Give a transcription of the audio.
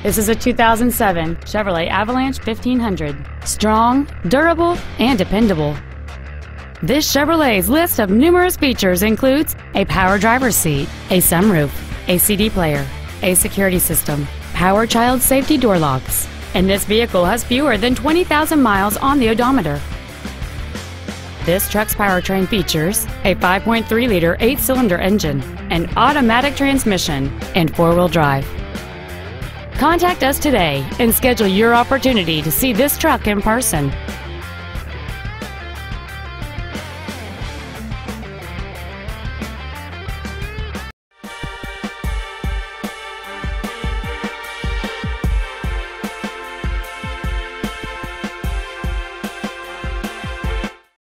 This is a 2007 Chevrolet Avalanche 1500. Strong, durable, and dependable. This Chevrolet's list of numerous features includes a power driver's seat, a sunroof, a CD player, a security system, power child safety door locks, and this vehicle has fewer than 20,000 miles on the odometer. This truck's powertrain features a 5.3-liter 8-cylinder engine, an automatic transmission, and 4-wheel drive. Contact us today and schedule your opportunity to see this truck in person.